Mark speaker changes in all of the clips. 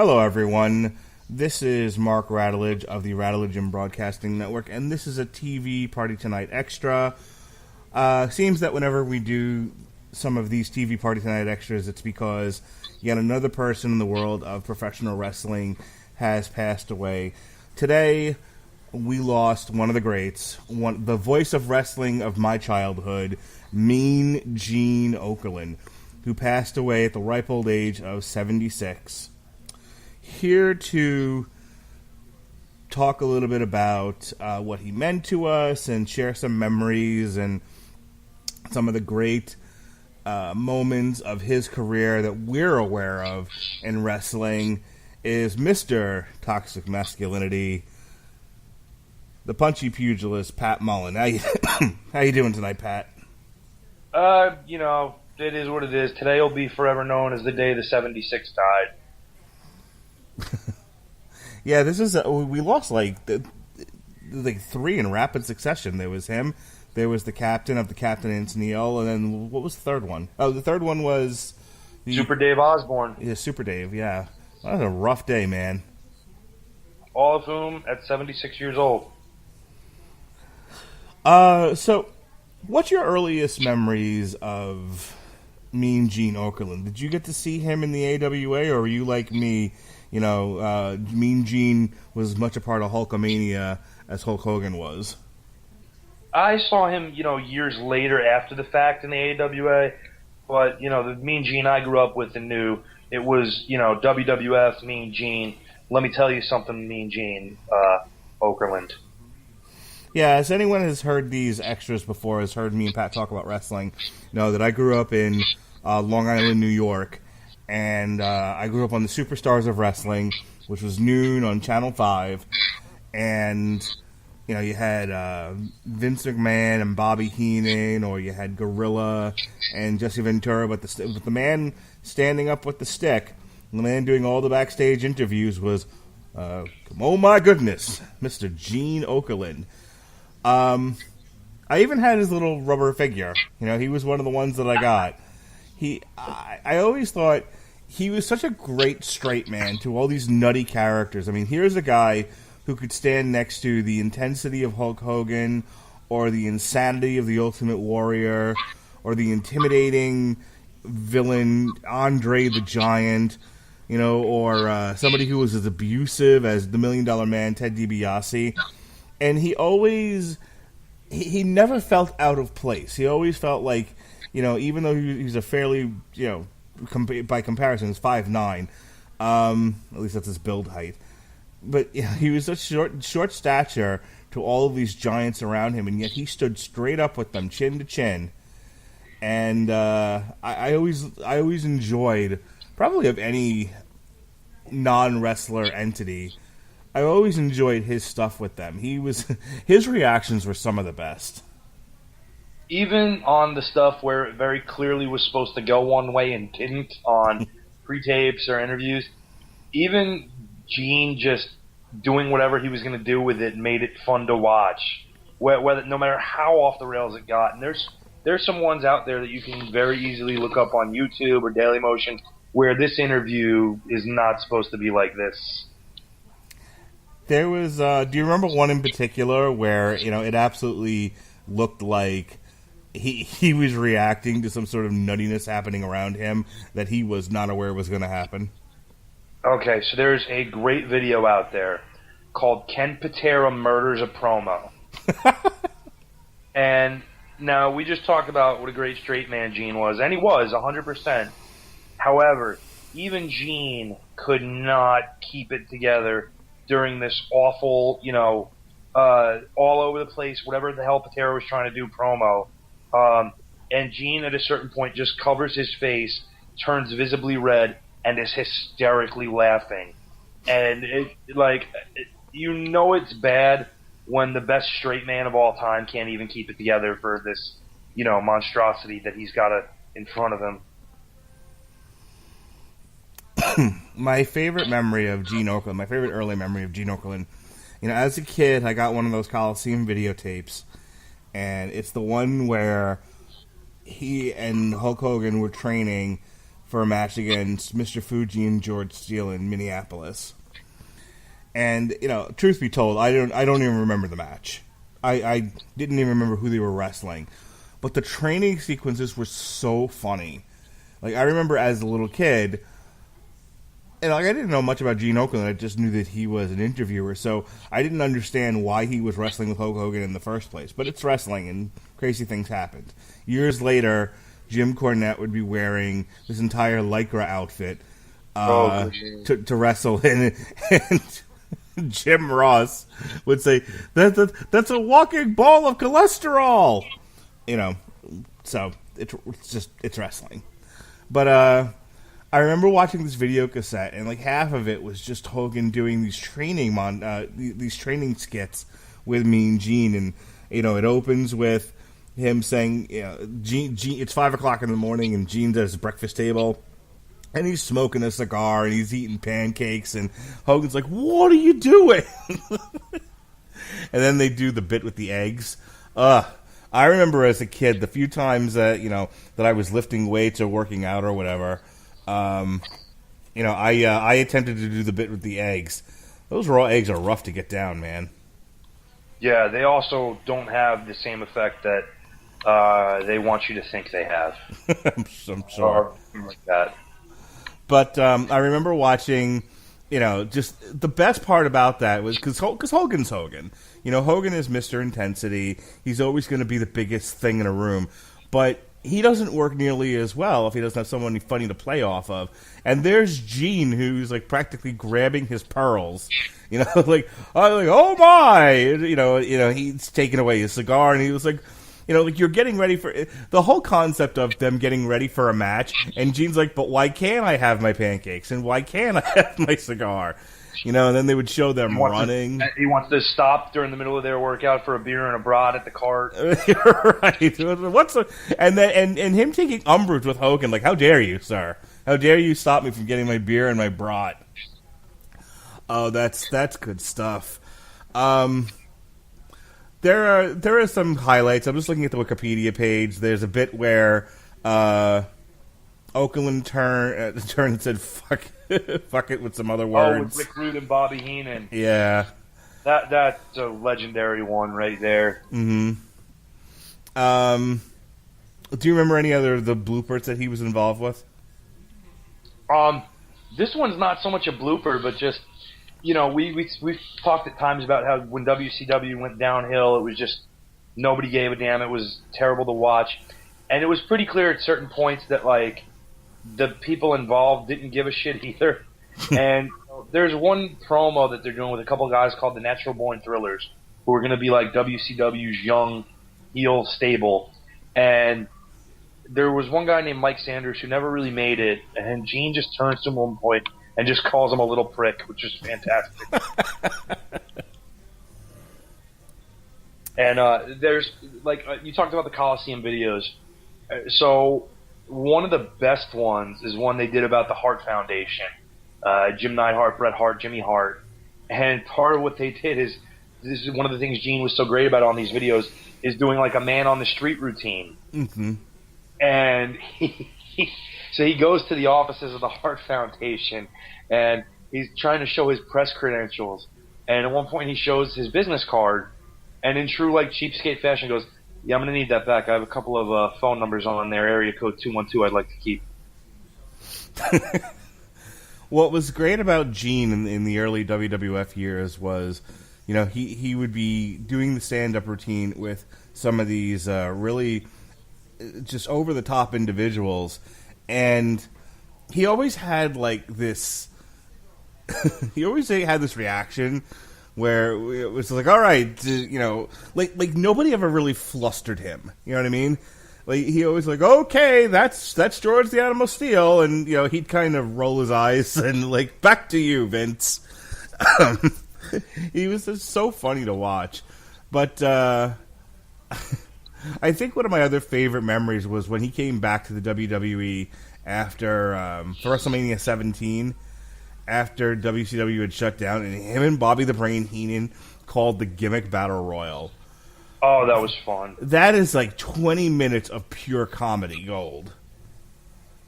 Speaker 1: Hello, everyone. This is Mark Radulich of the Radulich and Broadcasting Network, and this is a TV Party Tonight Extra. Seems that whenever we do some of these TV Party Tonight Extras, it's because yet another person in the world of professional wrestling has passed away. Today, we lost one of the greats, the voice of wrestling of my childhood, Mean Gene Okerlund, who passed away at the ripe old age of 76. Here to talk a little bit about what he meant to us and share some memories and some of the great moments of his career that we're aware of in wrestling is Mr. Toxic Masculinity, the punchy pugilist, Pat Mullen. How you doing tonight, Pat?
Speaker 2: It is what it is. Today will be forever known as the day the 76 died.
Speaker 1: Yeah, this is we lost like three in rapid succession. There was him, there was the captain of the Captain Antonio, and then what was the third one? Oh, the third one was
Speaker 2: Super Dave Osborne.
Speaker 1: Yeah, Super Dave. Yeah, that was a rough day, man.
Speaker 2: All of whom at 76 years old.
Speaker 1: So, what's your earliest memories of Mean Gene Okerlund? Did you get to see him in the AWA, or were you like me? Mean Gene was as much a part of Hulkamania as Hulk Hogan was.
Speaker 2: I saw him, years later after the fact in the AWA, but, the Mean Gene I grew up with and knew, it was, WWF Mean Gene. Let me tell you something, Mean Gene Okerlund.
Speaker 1: Yeah, as anyone has heard these extras before, has heard me and Pat talk about wrestling, know that I grew up in Long Island, New York, and I grew up on the Superstars of Wrestling, which was noon on Channel 5, and, you had Vince McMahon and Bobby Heenan, or you had Gorilla and Jesse Ventura, but the man standing up with the stick, the man doing all the backstage interviews was, oh my goodness, Mr. Gene Okerlund. I even had his little rubber figure. He was one of the ones that I got. I always thought he was such a great straight man to all these nutty characters. I mean, here's a guy who could stand next to the intensity of Hulk Hogan, or the insanity of the Ultimate Warrior, or the intimidating villain Andre the Giant, or somebody who was as abusive as the $1 Million Man, Ted DiBiase. And he never felt out of place. He always felt like, even though he's a fairly, by comparison, he's 5'9", at least that's his build height. But he was such short stature to all of these giants around him, and yet he stood straight up with them, chin to chin. And I always enjoyed, probably of any non-wrestler entity, I always enjoyed his stuff with them. His reactions were some of the best.
Speaker 2: Even on the stuff where it very clearly was supposed to go one way and didn't, on pre-tapes or interviews, even Gene just doing whatever he was going to do with it made it fun to watch. Whether no matter how off the rails it got, and there's some ones out there that you can very easily look up on YouTube or Dailymotion where this interview is not supposed to be like this.
Speaker 1: There was, do you remember one in particular where, it absolutely looked like he was reacting to some sort of nuttiness happening around him that he was not aware was going to happen?
Speaker 2: Okay, so there's a great video out there called Ken Patera Murders a Promo. And now we just talked about what a great straight man Gene was, and he was, 100%. However, even Gene could not keep it together during this awful, all over the place, whatever the hell Patera was trying to do promo. And Gene, at a certain point, just covers his face, turns visibly red, and is hysterically laughing. And it's bad when the best straight man of all time can't even keep it together for this, monstrosity that he's got in front of him.
Speaker 1: My favorite memory of Gene Okerlund, my favorite early memory of Gene Okerlund, as a kid, I got one of those Coliseum videotapes, and it's the one where he and Hulk Hogan were training for a match against Mr. Fuji and George Steele in Minneapolis. And, truth be told, I don't even remember the match. I didn't even remember who they were wrestling. But the training sequences were so funny. Like, I remember as a little kid, and I didn't know much about Gene Okerlund. I just knew that he was an interviewer, so I didn't understand why he was wrestling with Hulk Hogan in the first place. But it's wrestling, and crazy things happened. Years later, Jim Cornette would be wearing this entire Lycra outfit to wrestle in, and Jim Ross would say, that's a walking ball of cholesterol! So it's wrestling. But I remember watching this video cassette, and like half of it was just Hogan doing these training skits with Mean Gene, and it opens with him saying, Gene, it's 5:00 in the morning, and Gene's at his breakfast table, and he's smoking a cigar, and he's eating pancakes, and Hogan's like, "What are you doing?" And then they do the bit with the eggs. I remember as a kid the few times that that I was lifting weights or working out or whatever. I attempted to do the bit with the eggs. Those raw eggs are rough to get down, man.
Speaker 2: Yeah, they also don't have the same effect that they want you to think they have.
Speaker 1: I'm sure.
Speaker 2: Or like that.
Speaker 1: But I remember watching, just the best part about that was because Hogan's Hogan. Hogan is Mr. Intensity. He's always going to be the biggest thing in a room. But he doesn't work nearly as well if he doesn't have someone funny to play off of. And there's Gene, who's like practically grabbing his pearls. Oh my! He's taking away his cigar, and he was like, you're getting ready for the whole concept of them getting ready for a match. And Gene's like, but why can't I have my pancakes? And why can't I have my cigar? And then they would show them running.
Speaker 2: He wants to stop during the middle of their workout for a beer and a brat at the cart.
Speaker 1: Right. And him taking umbrage with Hogan, like, how dare you, sir? How dare you stop me from getting my beer and my brat? Oh, that's good stuff. There are some highlights. I'm just looking at the Wikipedia page. There's a bit where Okerlund turned and said fuck it with some other words.
Speaker 2: Oh, with Rick Rude and Bobby Heenan.
Speaker 1: Yeah.
Speaker 2: That's a legendary one right there.
Speaker 1: Mm-hmm. Do you remember any other of the bloopers that he was involved with?
Speaker 2: This one's not so much a blooper, but just, we've talked at times about how when WCW went downhill, it was just nobody gave a damn. It was terrible to watch. And it was pretty clear at certain points that, like, the people involved didn't give a shit either. And there's one promo that they're doing with a couple of guys called the Natural Born Thrillers, who are going to be like WCW's young heel stable. And there was one guy named Mike Sanders who never really made it, and Gene just turns to him at one point and just calls him a little prick, which is fantastic. And there's, like, you talked about the Coliseum videos. So one of the best ones is one they did about the Hart Foundation. Jim Neidhart, Bret Hart, Jimmy Hart. And part of what they did is, this is one of the things Gene was so great about on these videos, is doing like a man on the street routine.
Speaker 1: Mm-hmm.
Speaker 2: And so he goes to the offices of the Hart Foundation, and he's trying to show his press credentials. And at one point he shows his business card, and in true like cheapskate fashion goes, "Yeah, I'm going to need that back. I have a couple of phone numbers on there, area code 212 I'd like to keep."
Speaker 1: What was great about Gene in the early WWF years was, he would be doing the stand-up routine with some of these really just over-the-top individuals, and he always had like this he always had this reaction where it was like, all right, like nobody ever really flustered him. You know what I mean? Like, he always like, okay, that's George the Animal Steel, and he'd kind of roll his eyes and like, back to you, Vince. He was just so funny to watch. But I think one of my other favorite memories was when he came back to the WWE after for WrestleMania 17. After WCW had shut down, and him and Bobby the Brain Heenan called the Gimmick Battle Royal.
Speaker 2: Oh, that was fun.
Speaker 1: That is like 20 minutes of pure comedy gold.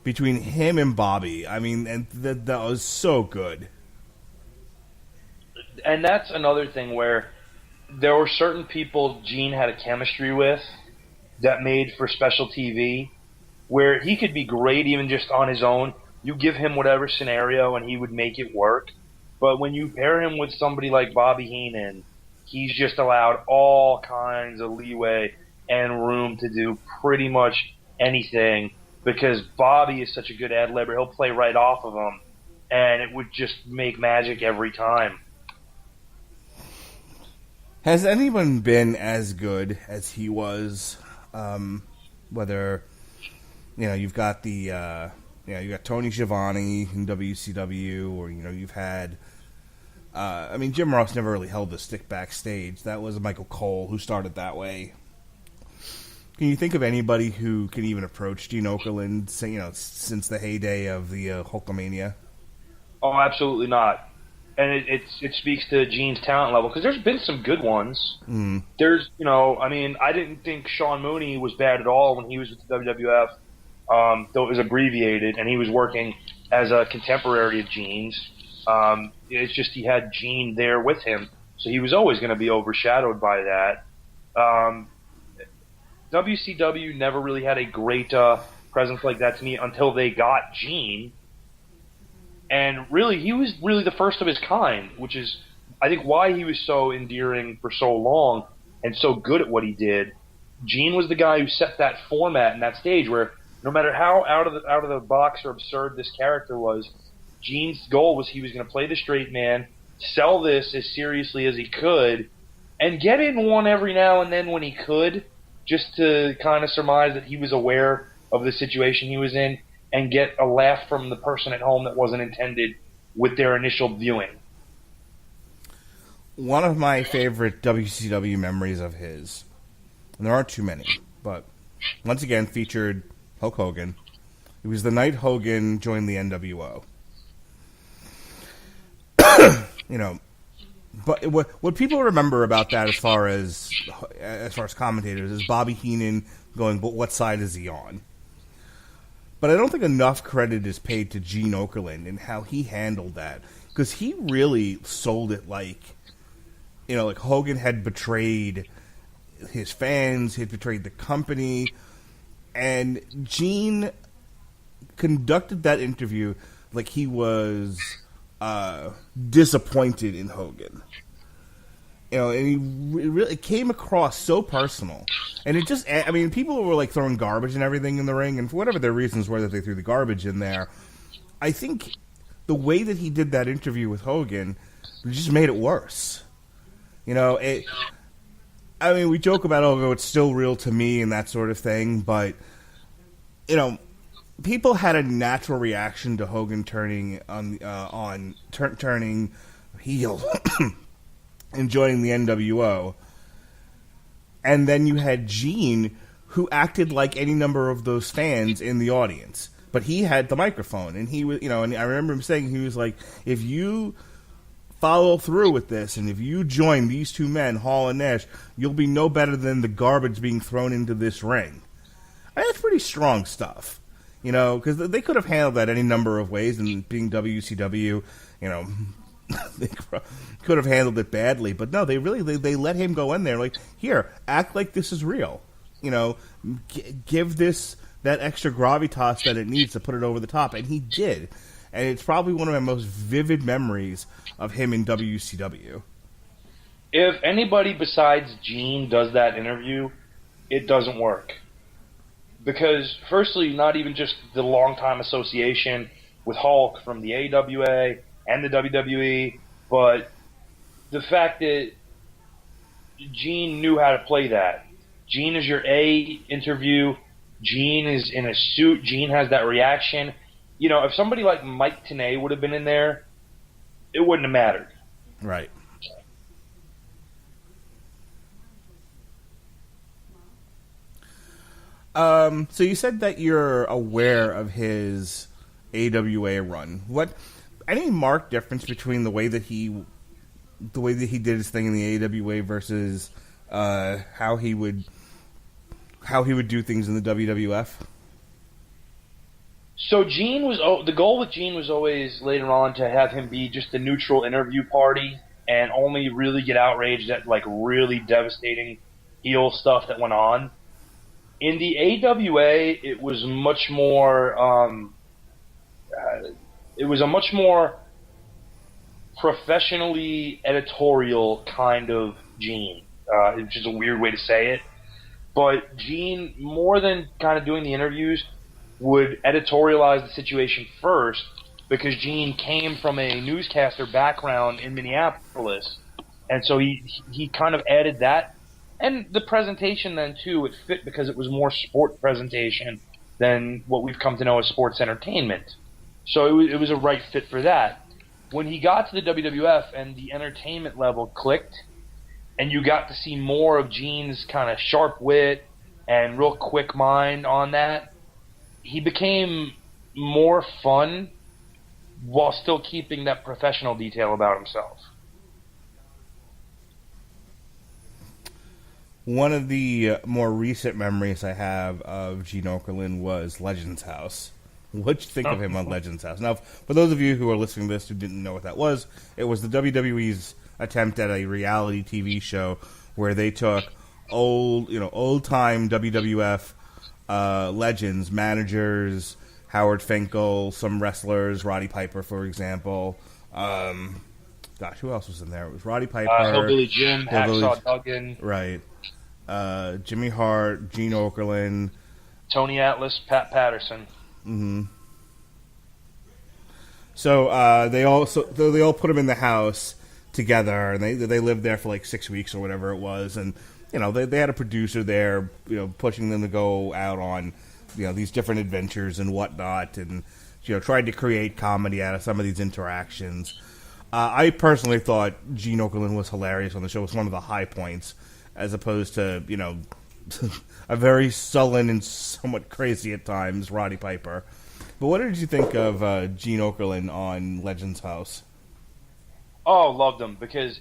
Speaker 1: between him and Bobby. I mean, and that was so good.
Speaker 2: And that's another thing where there were certain people Gene had a chemistry with that made for special TV, where he could be great even just on his own. You give him whatever scenario and he would make it work. But when you pair him with somebody like Bobby Heenan, he's just allowed all kinds of leeway and room to do pretty much anything, because Bobby is such a good ad-libber. He'll play right off of him, and it would just make magic every time.
Speaker 1: Has anyone been as good as he was? Whether you've got you've got Tony Schiavone in WCW, or you've had. Jim Ross never really held the stick backstage. That was Michael Cole who started that way. Can you think of anybody who can even approach Gene Okerlund, since the heyday of the Hulkamania?
Speaker 2: Oh, absolutely not. And it speaks to Gene's talent level, because there's been some good ones.
Speaker 1: Mm.
Speaker 2: There's, I didn't think Sean Mooney was bad at all when he was with the WWF, though it was abbreviated, and he was working as a contemporary of Gene's. It's just he had Gene there with him, so he was always going to be overshadowed by that. WCW never really had a great presence like that to me until they got Gene. And really, he was really the first of his kind, which is, I think, why he was so endearing for so long and so good at what he did. Gene was the guy who set that format and that stage where no matter how out of the box or absurd this character was, Gene's goal was he was going to play the straight man, sell this as seriously as he could, and get in one every now and then when he could, just to kind of surmise that he was aware of the situation he was in, and get a laugh from the person at home that wasn't intended with their initial viewing.
Speaker 1: One of my favorite WCW memories of his, and there aren't too many, but once again featured Hulk Hogan. It was the night Hogan joined the NWO. But what people remember about that as far as commentators is Bobby Heenan going, but what side is he on? But I don't think enough credit is paid to Gene Okerlund and how he handled that, because he really sold it like Hogan had betrayed his fans, he had betrayed the company, and Gene conducted that interview like he was disappointed in Hogan. And it came across so personal. And it just, people were like throwing garbage and everything in the ring, and for whatever their reasons were that they threw the garbage in there, I think the way that he did that interview with Hogan just made it worse. We joke about, it's still real to me and that sort of thing, but, people had a natural reaction to Hogan turning turning heel and joining the NWO. And then you had Gene, who acted like any number of those fans in the audience. But he had the microphone, and he was, and I remember him saying, he was like, if you follow through with this, and if you join these two men, Hall and Nash, you'll be no better than the garbage being thrown into this ring. And that's pretty strong stuff, because they could have handled that any number of ways, and being WCW, they could have handled it badly, but no, they let him go in there like, here, act like this is real, give this that extra gravitas that it needs to put it over the top, and he did, and it's probably one of my most vivid memories of him in WCW.
Speaker 2: If anybody besides Gene does that interview, it doesn't work. Because, firstly, not even just the long-time association with Hulk from the AWA and the WWE, but the fact that Gene knew how to play that. Gene is your A interview. Gene is in a suit. Gene has that reaction. If somebody like Mike Tenay would have been in there, it wouldn't have mattered.
Speaker 1: Right. So you said that you're aware of his AWA run. Any marked difference between the way that he did his thing in the AWA versus how he would do things in the WWF?
Speaker 2: So Gene was the goal with Gene was always later on to have him be just a neutral interview party and only really get outraged at like really devastating heel stuff that went on. In the AWA, it was a much more professionally editorial kind of Gene, which is a weird way to say it. But Gene, more than kind of doing the interviews, would editorialize the situation first because Gene came from a newscaster background in Minneapolis, and so he kind of added that. And the presentation then, too, it fit because it was more sport presentation than what we've come to know as sports entertainment. So it was a right fit for that. When he got to the WWF and the entertainment level clicked, and you got to see more of Gene's kind of sharp wit and real quick mind on that, he became more fun while still keeping that professional detail about himself.
Speaker 1: One of the more recent memories I have of Gene Okerlund was Legends House. What'd you think of him on Legends House? Now, for those of you who are listening to this who didn't know what that was, it was the WWE's attempt at a reality TV show where they took old-time WWF legends, managers, Howard Finkel, some wrestlers, Roddy Piper, for example. Who else was in there? It was Roddy Piper,
Speaker 2: Hillbilly Jim, Hacksaw Duggan,
Speaker 1: right? Jimmy Hart, Gene Okerlund,
Speaker 2: Tony Atlas, Pat Patterson.
Speaker 1: Mm-hmm. So they all put him in the house together, and they lived there for like 6 weeks or whatever it was, and they had a producer there, pushing them to go out on these different adventures and whatnot, and tried to create comedy out of some of these interactions. I personally thought Gene Okerlund was hilarious on the show. It was one of the high points, as opposed to a very sullen and somewhat crazy at times Roddy Piper. But what did you think of Gene Okerlund on Legends House?
Speaker 2: Oh, loved him, because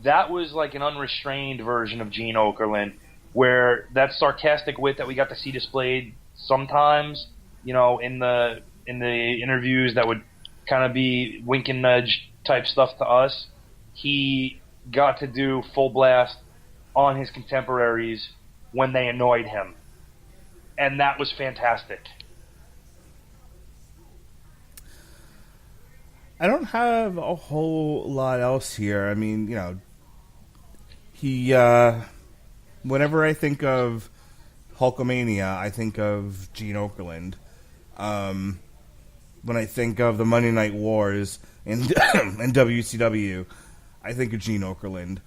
Speaker 2: that was like an unrestrained version of Gene Okerlund, where that sarcastic wit that we got to see displayed sometimes, in the interviews that would kind of be wink and nudge type stuff to us, he got to do full blast on his contemporaries when they annoyed him. And that was fantastic.
Speaker 1: I don't have a whole lot else here. I mean, he, whenever I think of Hulkamania, I think of Gene Okerlund. When I think of the Monday Night Wars in WCW, I think of Gene Okerlund.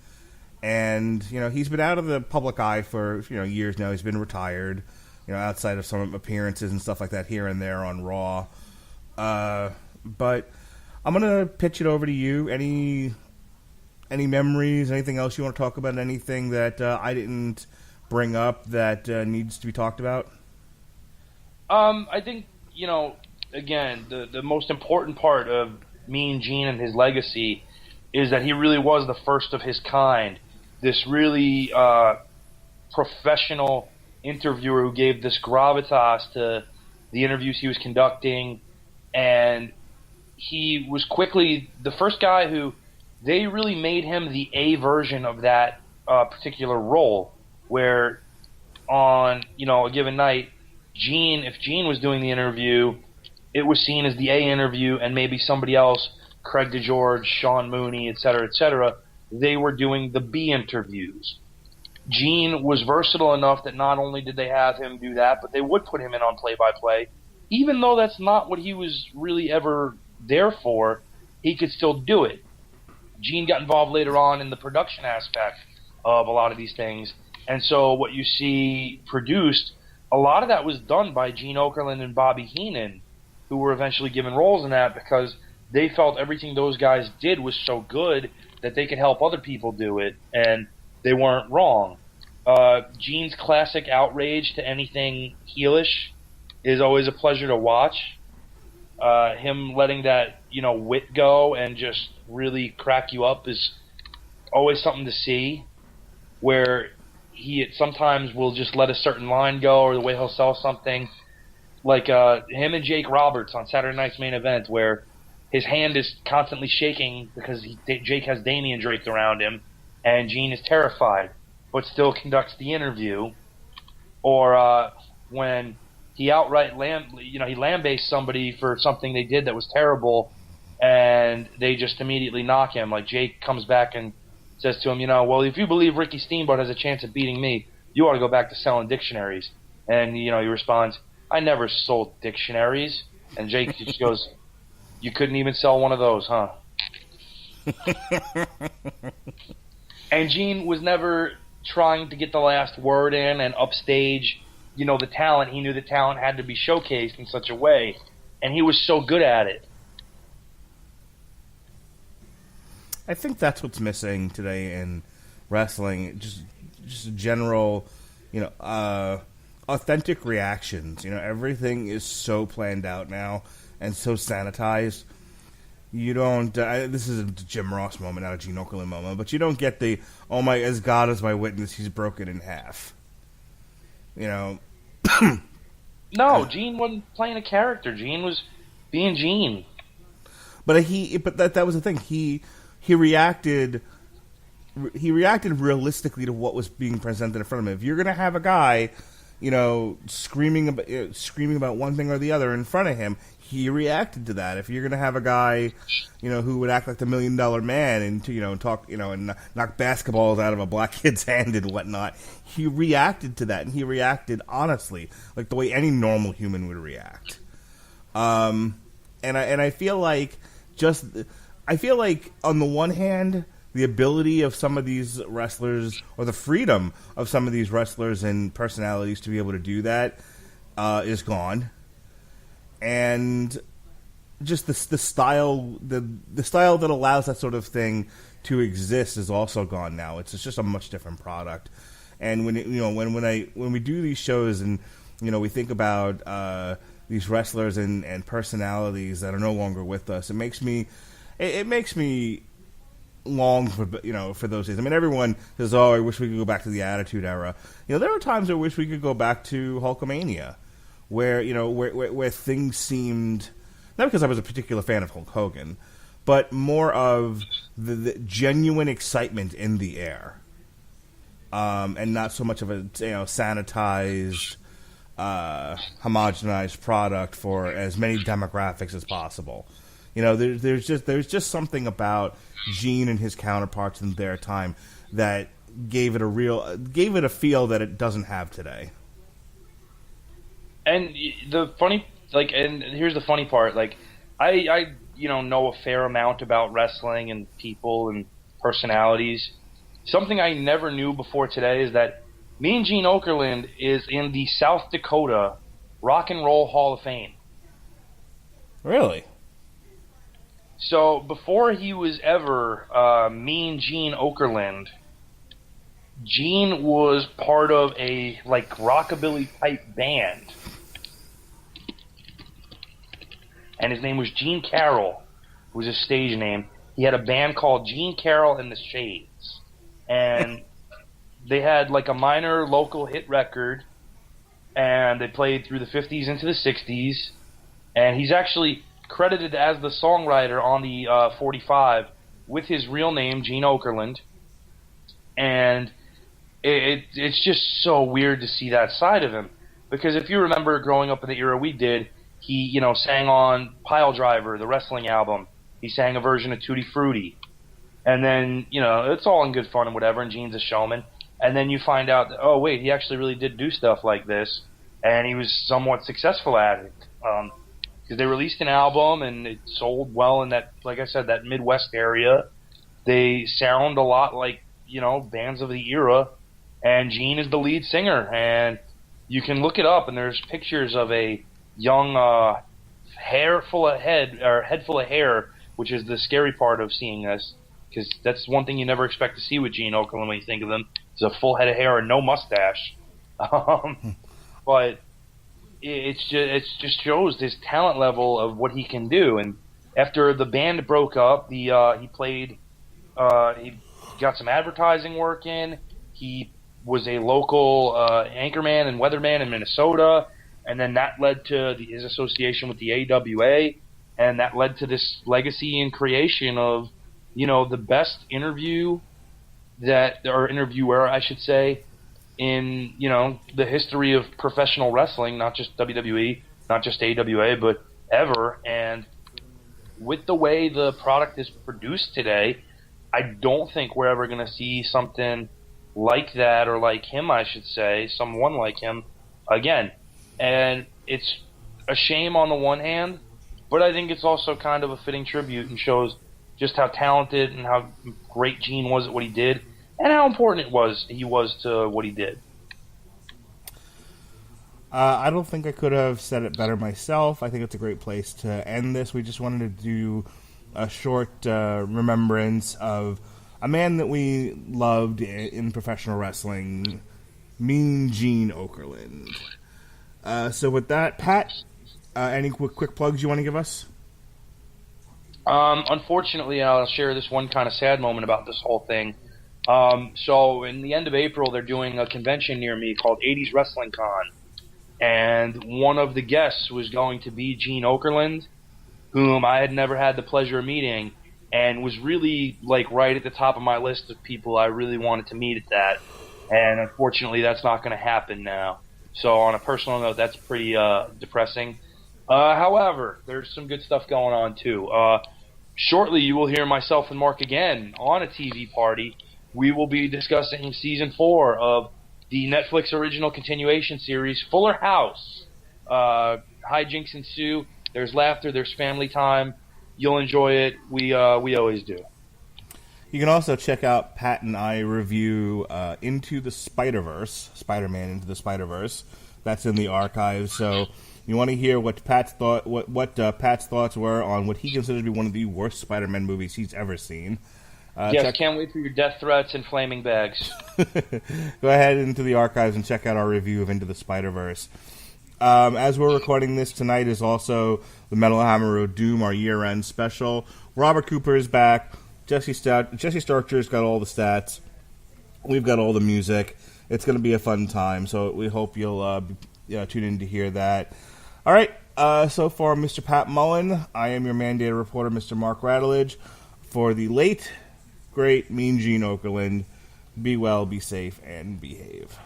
Speaker 1: And, he's been out of the public eye for, years now. He's been retired, outside of some appearances and stuff like that here and there on Raw. But I'm going to pitch it over to you. Any memories, anything else you want to talk about, anything that I didn't bring up that needs to be talked about?
Speaker 2: I think, again, the most important part of Mean Gene and his legacy is that he really was the first of his kind. This really professional interviewer who gave this gravitas to the interviews he was conducting, and he was quickly the first guy who they really made him the A version of that particular role, where on a given night, if Gene was doing the interview, it was seen as the A interview, and maybe somebody else, Craig DeGeorge, Sean Mooney, etc., they were doing the B interviews. Gene was versatile enough that not only did they have him do that, but they would put him in on play-by-play. Even though that's not what he was really ever there for, he could still do it. Gene got involved later on in the production aspect of a lot of these things, and so what you see produced, a lot of that was done by Gene Okerlund and Bobby Heenan, who were eventually given roles in that because they felt everything those guys did was so good that they could help other people do it, and they weren't wrong. Gene's classic outrage to anything heelish is always a pleasure to watch. Him letting that, wit go and just really crack you up is always something to see, where he sometimes will just let a certain line go or the way he'll sell something. like him and Jake Roberts on Saturday Night's Main Event, where his hand is constantly shaking because Jake has Damian draped around him, and Gene is terrified, but still conducts the interview. Or when he outright he lambastes somebody for something they did that was terrible, and they just immediately knock him. Like Jake comes back and says to him, well, if you believe Ricky Steamboat has a chance of beating me, you ought to go back to selling dictionaries. And he responds, I never sold dictionaries. And Jake just goes, you couldn't even sell one of those, huh? And Gene was never trying to get the last word in and upstage, the talent. He knew the talent had to be showcased in such a way, and he was so good at it.
Speaker 1: I think that's what's missing today in wrestling. Just general, authentic reactions. Everything is so planned out now and so sanitized. You don't. This is a Jim Ross moment, not a Gene Okerlund moment. But you don't get the as God is my witness, he's broken in half.
Speaker 2: No, Gene wasn't playing a character. Gene was being Gene.
Speaker 1: But that was the thing. He reacted. He reacted realistically to what was being presented in front of him. If you're going to have a guy, screaming about one thing or the other in front of him, he reacted to that. If you're going to have a guy, who would act like the $1 Million Man and talk, and knock basketballs out of a black kid's hand and whatnot, he reacted to that, and he reacted honestly, like the way any normal human would react. And I feel like on the one hand, the ability of some of these wrestlers, or the freedom of some of these wrestlers and personalities to be able to do that, is gone. And just the style that allows that sort of thing to exist is also gone now. It's just a much different product. And when we do these shows and we think about these wrestlers and personalities that are no longer with us, it makes me long for those days. I mean, everyone says, "Oh, I wish we could go back to the Attitude Era." There are times I wish we could go back to Hulkamania, where where things seemed, not because I was a particular fan of Hulk Hogan, but more of the genuine excitement in the air, and not so much of a sanitized, homogenized product for as many demographics as possible. There's just something about Gene and his counterparts in their time that gave it a feel that it doesn't have today. And
Speaker 2: here's the funny part, I know a fair amount about wrestling and people and personalities. Something I never knew before today is that me and Gene Okerlund is in the South Dakota Rock and Roll Hall of Fame.
Speaker 1: Really?
Speaker 2: So before he was ever Mean Gene Okerlund, Gene was part of a rockabilly type band, and his name was Gene Carroll. It was his stage name. He had a band called Gene Carroll and the Shades, and they had a minor local hit record, and they played through the 50s into the 60s, and he's actually credited as the songwriter on the 45 with his real name, Gene Okerlund. And it's just so weird to see that side of him, because if you remember growing up in the era we did, he sang on Pile Driver, the wrestling album. He sang a version of Tutti Frutti, and then it's all in good fun and whatever, and Gene's a showman. And then you find out that, oh wait, he actually really did do stuff like this, and he was somewhat successful at it. Because they released an album and it sold well in that, like I said, that Midwest area. They sound a lot like, bands of the era, and Gene is the lead singer. And you can look it up, and there's pictures of a young head full of hair, which is the scary part of seeing this, because that's one thing you never expect to see with Gene Okerlund when you think of him. It's a full head of hair and no mustache. But it just shows this talent level of what he can do. And after the band broke up, he got some advertising work in. He was a local anchorman and weatherman in Minnesota, and then that led to his association with the AWA, and that led to this legacy and creation of, the best interviewer, I should say, in, the history of professional wrestling, not just WWE, not just AWA, but ever. And with the way the product is produced today, I don't think we're ever going to see something like that, or like him, I should say, someone like him again. And it's a shame on the one hand, but I think it's also kind of a fitting tribute and shows just how talented and how great Gene was at what he did, and how important he was to what he did.
Speaker 1: I don't think I could have said it better myself. I think it's a great place to end this. We just wanted to do a short remembrance of a man that we loved in professional wrestling, Mean Gene Okerlund. So with that, Pat, any quick plugs you want to give us?
Speaker 2: Unfortunately, I'll share this one kind of sad moment about this whole thing. So in the end of April, they're doing a convention near me called 80s Wrestling Con. And one of the guests was going to be Gene Okerlund, whom I had never had the pleasure of meeting, and was really right at the top of my list of people I really wanted to meet at that. And unfortunately, that's not going to happen now. So on a personal note, that's pretty depressing. However, there's some good stuff going on too. Shortly, you will hear myself and Mark again on a TV party. We will be discussing Season 4 of the Netflix original continuation series, Fuller House. Hijinks ensue. There's laughter. There's family time. You'll enjoy it. We always do.
Speaker 1: You can also check out Pat and I review Into the Spider-Verse, Spider-Man Into the Spider-Verse. That's in the archives. So you want to hear what Pat's thoughts were on what he considers to be one of the worst Spider-Man movies he's ever seen.
Speaker 2: Yes, can't wait for your death threats and flaming bags.
Speaker 1: Go ahead into the archives and check out our review of Into the Spider-Verse. As we're recording this, tonight is also the Metal Hammer of Doom, our year-end special. Robert Cooper is back. Jesse Starcher's got all the stats. We've got all the music. It's going to be a fun time, so we hope you'll tune in to hear that. All right, so for Mr. Pat Mullen, I am your mandated reporter, Mr. Mark Radulich. For the late, great, Mean Gene Okerlund, be well, be safe, and behave.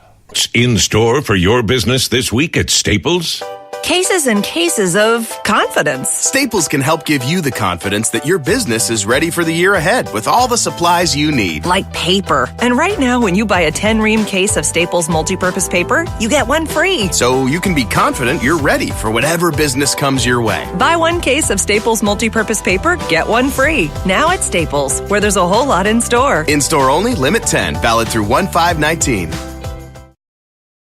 Speaker 3: In store for your business this week at Staples?
Speaker 4: Cases and cases of confidence.
Speaker 5: Staples can help give you the confidence that your business is ready for the year ahead with all the supplies you need.
Speaker 4: Like paper. And right now, when you buy a 10-ream case of Staples multipurpose paper, you get one free.
Speaker 5: So you can be confident you're ready for whatever business comes your way.
Speaker 4: Buy one case of Staples multipurpose paper, get one free. Now at Staples, where there's a whole lot in store.
Speaker 5: In store only, limit 10, valid through 1/5/19.